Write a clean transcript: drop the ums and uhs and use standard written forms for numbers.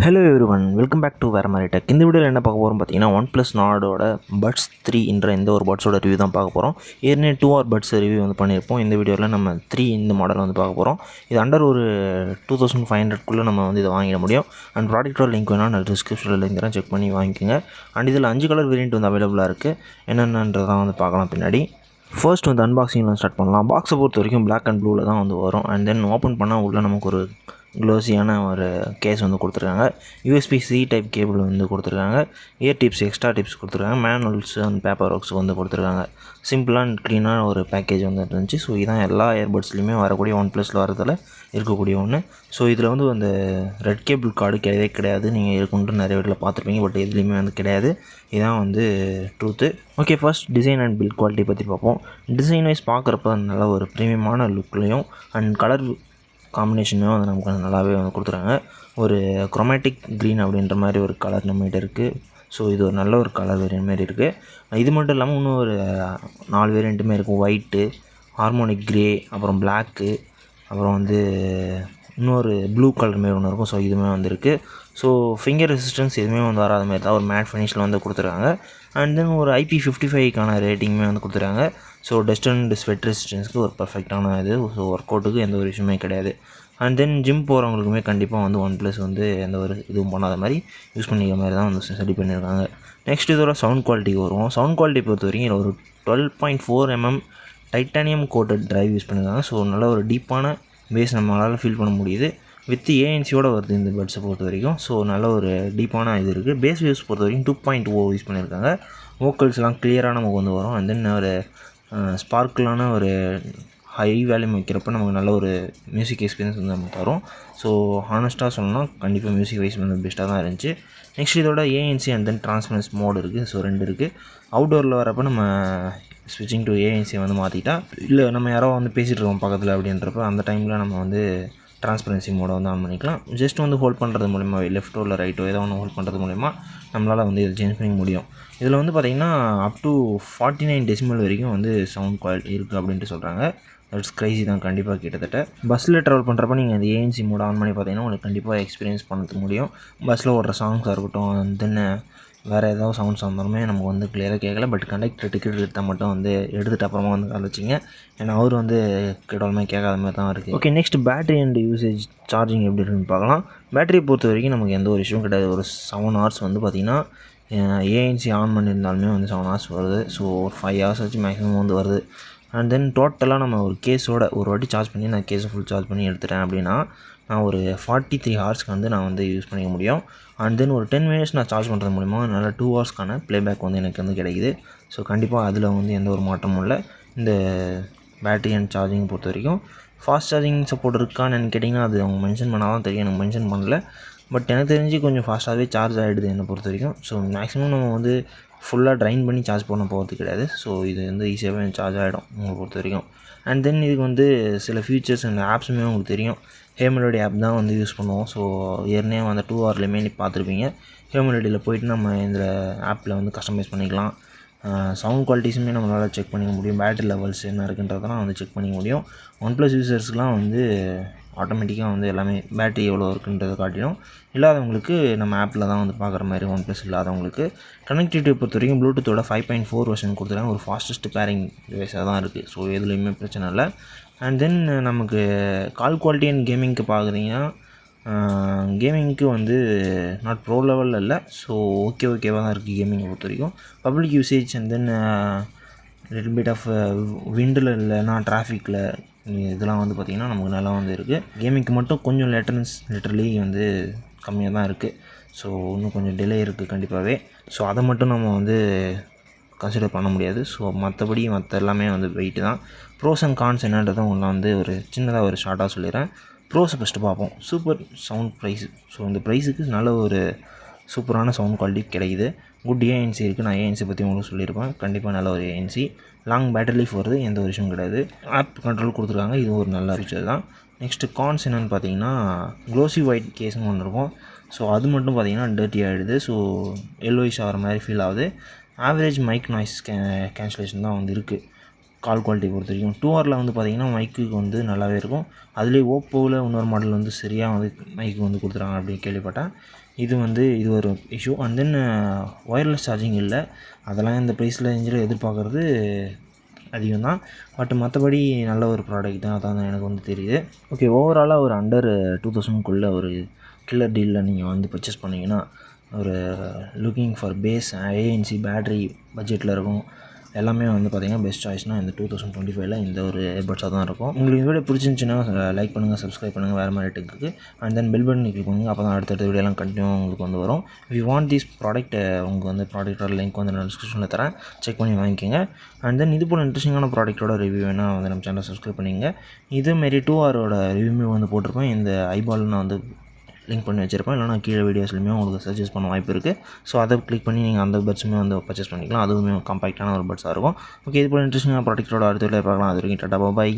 Hello everyone, welcome back to வேறு மாதிரி tech. இந்த வீடியோவில் என்ன பார்க்க போகிறோம் பார்த்தீங்கன்னா, OnePlus நாடோட பட்ஸ் 3 என்ற இந்த ஒரு பட்ஸோட ரிவ்யூ தான் பார்க்க போகிறோம். ஏற்கனவே 2R பட்ஸ் ரிவ்யூ வந்து பண்ணியிருப்போம். இந்த வீடியோவில் நம்ம 3 இந்த மாடல் வந்து பார்க்க போகிறோம். இது அண்டர் ஒரு 2500 நம்ம வந்து இதை வாங்கிட முடியும். அண்ட் ப்ராடக்டோட லிங்க் வேணால் நான் டிஸ்கிரிப்ஷனில் லிங்க் தரேன், செக் பண்ணி வாங்கிக்கோங்க. அண்ட் இதில் 5 கலர் வேரியண்ட் வந்து அவைலபிளாக இருக்குது. என்னென்னன்றதான் வந்து பார்க்கலாம் பின்னாடி. ஃபர்ஸ்ட் வந்து அன்பாக்சிங்கில் ஸ்டார்ட் பண்ணலாம். பாக்ஸை பொறுத்த வரைக்கும் பிளாக் அண்ட் ப்ளூவில் தான் வந்து வரும். அண்ட் தென் ஓப்பன் பண்ணால் உள்ள நமக்கு ஒரு க்ளோஸியான ஒரு கேஸ் வந்து கொடுத்துருக்காங்க. USB-C டைப் கேபிள் வந்து கொடுத்துருக்காங்க. இயர் டிப்ஸ், எக்ஸ்ட்ரா டிப்ஸ் கொடுத்துருக்காங்க. மேனுவல்ஸ் அண்ட் பேப்பர் ஒர்க்ஸ் வந்து கொடுத்துருக்காங்க. சிம்பிளாக அண்ட் க்ளீனான ஒரு பேக்கேஜ் வந்து இருந்துச்சு. ஸோ இதான் எல்லா இயர்பட்ஸ்லையுமே வரக்கூடிய OnePlusல வரதில் இருக்கக்கூடிய ஒன்று. ஸோ இதில் வந்து அந்த ரெட் கேபிள் கார்டு கிடையவே கிடையாது. நீங்கள் இருக்குன்ட்டு நிறைய வீட்டில் பார்த்துருப்பீங்க, பட் எதுலேயுமே வந்து கிடையாது. இதான் வந்து truth. Okay, first design and build quality பற்றி பார்ப்போம். டிசைன் வைஸ் பார்க்குறப்ப நல்ல ஒரு ப்ரீமியமான லுக்லேயும் அண்ட் கலர் காம்பினேஷனும் வந்து நமக்கு நல்லாவே வந்து கொடுத்துருக்காங்க. ஒரு குரோமேட்டிக் க்ரீன் அப்படின்ற மாதிரி ஒரு கலர் நம்மகிட்ட இருக்குது. ஸோ இது ஒரு நல்ல ஒரு கலர் வேரியன்ட் மாரி இருக்குது. இது மட்டும் இல்லாமல் இன்னும் ஒரு 4 வேரியண்ட்டுமே இருக்கும். ஒயிட்டு, ஹார்மோனிக் க்ரே, அப்புறம் பிளாக்கு, அப்புறம் வந்து இன்னொரு ப்ளூ கலர் மாரி ஒன்று இருக்கும். ஸோ இதுவுமே வந்துருக்கு. ஸோ ஃபிங்கர் ரெசிஸ்டன்ஸ் எதுவுமே வந்து வராத மாதிரி தான் ஒரு மேட் ஃபினிஷில் வந்து கொடுத்துருக்காங்க. அண்ட் தென் ஒரு IP55க்கான ரேட்டிங்குமே வந்து கொடுத்துருக்காங்க. ஸோ டஸ்ட் அண்ட் ஸ்வெட் ரெசிஸ்டன்ஸ்க்கு ஒரு பர்ஃபெக்டான இது. ஸோ ஒர்க் அவுட்டுக்கு எந்த ஒரு விஷயமே கிடையாது. அண்ட் தென் ஜிம் போகிறவங்களுக்குமே கண்டிப்பாக வந்து OnePlus வந்து எந்த ஒரு இதுவும் பண்ணாத மாதிரி யூஸ் பண்ணிக்கிற மாதிரி தான் வந்து ரெடி பண்ணியிருக்காங்க. நெக்ஸ்ட் இதோட சவுண்ட் குவாலிட்டிக்கு வருவோம். சவுண்ட் குவாலிட்டி பொறுத்த வரைக்கும் ஒரு 12.4mm titanium coated drive use பண்ணியிருக்காங்க. ஸோ நல்ல ஒரு டீப்பான பேஸ் நம்மளால் ஃபீல் பண்ண முடியுது. வித் ஏஎன்சியோடு வருது இந்த பட்ஸை பொறுத்த வரைக்கும். ஸோ நல்ல ஒரு டீப்பான இது இருக்குது. பேஸ் யூஸ் பொறுத்த வரைக்கும் 2.0 யூஸ் பண்ணியிருக்காங்க. வோக்கல்ஸ்லாம் கிளியராக நமக்கு வந்து வரும். அண்ட் தென் ஒரு ஸ்பார்க்கிளான ஒரு ஹை வேல்யூம் வைக்கிறப்ப நமக்கு நல்ல ஒரு மியூசிக் எக்ஸ்பீரியன்ஸ் வந்து நமக்கு தரும். ஸோ ஹானஸ்ட்டாக சொல்லணும்னா கண்டிப்பாக மியூசிக் வைஸ் வந்து பெஸ்ட்டாக தான் இருந்துச்சு. நெக்ஸ்ட் இதோட ANC and then transparence mode இருக்குது. ஸோ 2 இருக்குது. அவுட்டோரில் வரப்போ நம்ம ஸ்விட்சிங் டு ஏஎன்சி வந்து மாற்றிட்டா, இல்லை நம்ம யாரோ வந்து பேசிகிட்டு இருக்கோம் பக்கத்தில் அப்படின்றப்ப அந்த டைமில் நம்ம வந்து ட்ரான்ஸ்பரன்சி மோடை வந்து ஆன் பண்ணிக்கலாம். ஜஸ்ட் வந்து ஹோல்ட் பண்ணுறது மூலிமா, லெஃப்ட்டோ இல்லை ரைட்டோ ஏதோ ஒன்று ஹோல்ட் பண்ணுறது மூலிமா நம்மளால் வந்து இதை சேஞ்ச் பண்ணிக்க முடியும். இதில் வந்து பார்த்திங்கன்னா அப் டு 49 டெசிமல் வரைக்கும் வந்து சவுண்ட் குவாலிட்டி இருக்குது அப்படின்ட்டு சொல்கிறாங்க. தட்ஸ் க்ரைசி தான் கண்டிப்பாக. கிட்டத்தட்ட பஸ்ஸில் ட்ராவல் பண்ணுறப்ப நீங்கள் அந்த ஏஎன்சி மோட் ஆன் பண்ணி பார்த்தீங்கன்னா உங்களுக்கு கண்டிப்பாக எக்ஸ்பீரியன்ஸ் பண்ண முடியும். பஸ்ஸில் ஓடுற சாங்ஸாக இருக்கட்டும், தென் வேறு ஏதாவது சவுண்ட்ஸ் வந்தாலுமே நமக்கு வந்து கிளியராக கேட்கல. பட் கண்டக்டர் டிக்கெட் எடுத்தால் மட்டும் வந்து எடுத்துகிட்டு அப்புறமா வந்து கால் வச்சிங்க. ஏன்னா அவர் வந்து கேட்டாலுமே கேட்காத மாதிரி தான் இருக்குது. Okay, next battery and usage charging எப்படி இருக்குன்னு பார்க்கலாம். பேட்டரியை பொறுத்த வரைக்கும் நமக்கு எந்த ஒரு இஷ்யூவும் கிடையாது. ஒரு 7 hours வந்து பார்த்திங்கன்னா ஏஎன்சி ஆன் பண்ணியிருந்தாலுமே வந்து 7 hours வருது. ஸோ ஒரு 5 hours வச்சு மேக்ஸிமம் வந்து வருது. அண்ட் தென் டோட்டலாக நம்ம ஒரு கேஸோட ஒரு வாட்டி சார்ஜ் பண்ணி நான் கேஸை ஃபுல் சார்ஜ் பண்ணி எடுத்துட்டேன் அப்படின்னா நான் ஒரு 43 ஹவர்ஸ்க்கு வந்து நான் வந்து யூஸ் பண்ணிக்க முடியும். அண்ட் தென் ஒரு 10 minutes நான் சார்ஜ் பண்ணுறது மூலிமா நல்லா 2 hours ப்ளேபேக் வந்து எனக்கு வந்து கிடைக்குது. ஸோ கண்டிப்பாக அதில் வந்து எந்த ஒரு மாற்றமும் இல்லை. இந்த பேட்டரி அண்ட் சார்ஜிங் பொறுத்த வரைக்கும் ஃபாஸ்ட் சார்ஜிங் சப்போர்ட் இருக்கான்னு கேட்டிங்கன்னா அது அவங்க மென்ஷன் பண்ணால் தான் தெரியும். எனக்கு மென்ஷன் பண்ணல. பட் எனக்கு தெரிஞ்சு கொஞ்சம் ஃபாஸ்ட்டாகவே சார்ஜ் ஆகிடுது என்னை பொறுத்த வரைக்கும். ஸோ மேக்ஸிமம் நம்ம வந்து ஃபுல்லாக ட்ரைன் பண்ணி சார்ஜ் பண்ண போகிறது கிடையாது. ஸோ இது வந்து ஈஸியாகவே சார்ஜ் ஆகிடும் உங்களை பொறுத்த வரைக்கும். அண்ட் தென் இதுக்கு வந்து சில ஃபீச்சர்ஸ் அண்ட் ஆப்ஸுமே உங்களுக்கு தெரியும். ஹேமெலோடி ஆப் தான் வந்து யூஸ் பண்ணுவோம். ஸோ ஏற்கனவே அந்த 2Rலையுமே நீ பார்த்துருப்பீங்க. ஹேமெலோடியில் போய்ட்டு நம்ம இந்த ஆப்பில் வந்து கஸ்டமைஸ் பண்ணிக்கலாம். சவுண்ட் குவாலிட்டிஸுமே நம்மளால் செக் பண்ணிக்க முடியும். பேட்டரி லெவல்ஸ் என்ன இருக்குன்றதெல்லாம் வந்து செக் பண்ணிக்க முடியும். OnePlus யூசர்ஸ்க்குலாம் வந்து ஆட்டோமேட்டிக்காக வந்து எல்லாமே பேட்டரி எவ்வளோ இருக்குன்றதை காட்டிடும். இல்லாதவங்களுக்கு நம்ம ஆப்பில் தான் வந்து பார்க்குற மாதிரி OnePlus இல்லாதவங்களுக்கு. கனெக்டிவிட்டியை பொறுத்த வரைக்கும் ப்ளூடூத்தோட 5.4 வெர்ஷன் கொடுத்துருக்காங்க. ஒரு ஃபாஸ்டஸ்ட் பேரிங் டிவைஸாக தான் இருக்குது. ஸோ எதுலேயுமே பிரச்சனை இல்லை. அண்ட் தென் நமக்கு கால் குவாலிட்டி அண்ட் கேமிங்க்கு பார்க்குறீங்கன்னா கேமிங்க்கு வந்து நாட் ப்ரோ லெவலில் இல்லை. ஸோ ஓகேவாக தான் இருக்குது கேமிங்கை பொறுத்த வரைக்கும். Public usage and then little bit of விண்டில் இல்லைனா டிராஃபிக்கில் இதெல்லாம் வந்து பார்த்திங்கன்னா நமக்கு நல்லா வந்து இருக்குது. கேமிங்க்கு மட்டும் கொஞ்சம் லிட்டரலி வந்து கம்மியாக தான் இருக்குது. ஸோ இன்னும் கொஞ்சம் டிலே இருக்குது கண்டிப்பாகவே. ஸோ அதை மட்டும் நம்ம வந்து கன்சிடர் பண்ண முடியாது. ஸோ மற்ற எல்லாமே வந்து வெயிட்டு தான். ப்ரோஸ் அண்ட் கான்ஸ் என்னன்றதை உங்களை வந்து ஒரு சின்னதாக ஒரு ஷார்ட்டாக சொல்லிடுறேன். ப்ரோஸை ஃபஸ்ட்டு பார்ப்போம். Super sound price. ஸோ இந்த ப்ரைஸுக்கு நல்ல ஒரு சூப்பரான சவுண்ட் குவாலிட்டி கிடைக்குது. குட் ஏஎன்சி இருக்குது. நான் ஏஎன்சி பற்றி உங்களுக்கு சொல்லியிருப்பேன். கண்டிப்பாக நல்ல ஒரு ஏஎன்சி. லாங் பேட்டரி லைஃப் வருது, எந்த ஒரு விஷயம் கிடையாது. ஆப் கண்ட்ரோல் கொடுத்துருக்காங்க. இது ஒரு நல்ல ஃபீச்சர் தான். நெக்ஸ்ட்டு கான்ஸ் என்னென்னு பார்த்தீங்கன்னா க்ளோசி ஒயிட் கேஸ்னு ஒன்று இருக்கும். ஸோ அது மட்டும் பார்த்திங்கன்னா டர்ட்டி ஆகிடுது. ஸோ எல்லோயிஷ் ஆகிற மாதிரி ஃபீல் ஆகுது. ஆவரேஜ் மைக் நாய்ஸ் கேன்சலேஷன் தான் வந்து இருக்குது. கால் குவாலிட்டி பொறுத்த வரைக்கும். 2Rல வந்து பார்த்திங்கன்னா மைக்குக்கு வந்து நல்லாவே இருக்கும். அதுலேயே ஓப்போவில் இன்னொரு மாடல் வந்து சரியாக வந்து மைக்கு வந்து கொடுத்துறாங்க அப்படின்னு கேள்விப்பட்டேன். இது ஒரு issue. And then wireless charging இல்லை. அதெல்லாம் இந்த ப்ரைஸில் ரேஞ்சில் எதிர்பார்க்குறது அதிகம் தான். பட் மற்றபடி நல்ல ஒரு ப்ராடக்ட் தான், அதான் எனக்கு வந்து தெரியுது. ஓகே, ஓவராலாக ஒரு அண்டர் 2000க்குள்ளே ஒரு கில்லர் டீலில் நீங்கள் வந்து பர்ச்சேஸ் பண்ணிங்கன்னா ஒரு looking for base ANC battery பட்ஜெட்டில் இருக்கும். எல்லாமே வந்து பார்த்திங்கன்னா பெஸ்ட் சாய்ஸ்னால் இந்த 2025ல் இந்த ஒரு ஏர்பட்ஸாக தான் இருக்கும். உங்களுக்கு இந்த வீடியோ பிடிச்சிருந்துச்சின்னா லைக் பண்ணுங்கள், சப்ஸ்கிரைப் பண்ணுங்கள் வேறு மாதிரி டெக்குக்கு. And then bell button click பண்ணுங்கள். அப்போ தான் அடுத்தடுத்த வீடியோலாம் கண்டினியூ உங்களுக்கு வந்து வரும். If you want this product, உங்களுக்கு வந்து ப்ராடக்ட்டோட லிங்க் வந்து நான் டிஸ்கிரிப்ஷனில் தரேன், செக் பண்ணி வாங்கிக்கோங்க. அண்ட் தென் இது போல் இன்ட்ரெஸ்டிங்கான ப்ராடக்ட்டோட ரிவ்யூ வேணால் வந்து நம்ம சேனலை சப்ஸ்கிரைப் பண்ணிங்க. இதேமாரி 2Rோட ரிவ்யூமே வந்து போட்டிருப்பேன். இந்த ஐபால் நான் வந்து லிங்க் பண்ணி வச்சுருப்பேன். இல்லைனா கீழே வீடியோஸ்லையுமே உங்களுக்கு சஜஸ்ட் பண்ண வாய்ப்பு இருக்குது. ஸோ அதை கிளிக் பண்ணி நீங்கள் அந்த பட்ஸுமே வந்து பர்ச்சேஸ் பண்ணிக்கலாம். அதுவுமே காம்பேக்டான ஒரு பட்ஸாக இருக்கும். ஓகே, இது போல் இன்ட்ரெஸ்டிங்கான ப்ராடக்ட்டோட அடுத்த வீடியோ பார்க்கலாம். அது வரைக்கும் டாடா பாய்.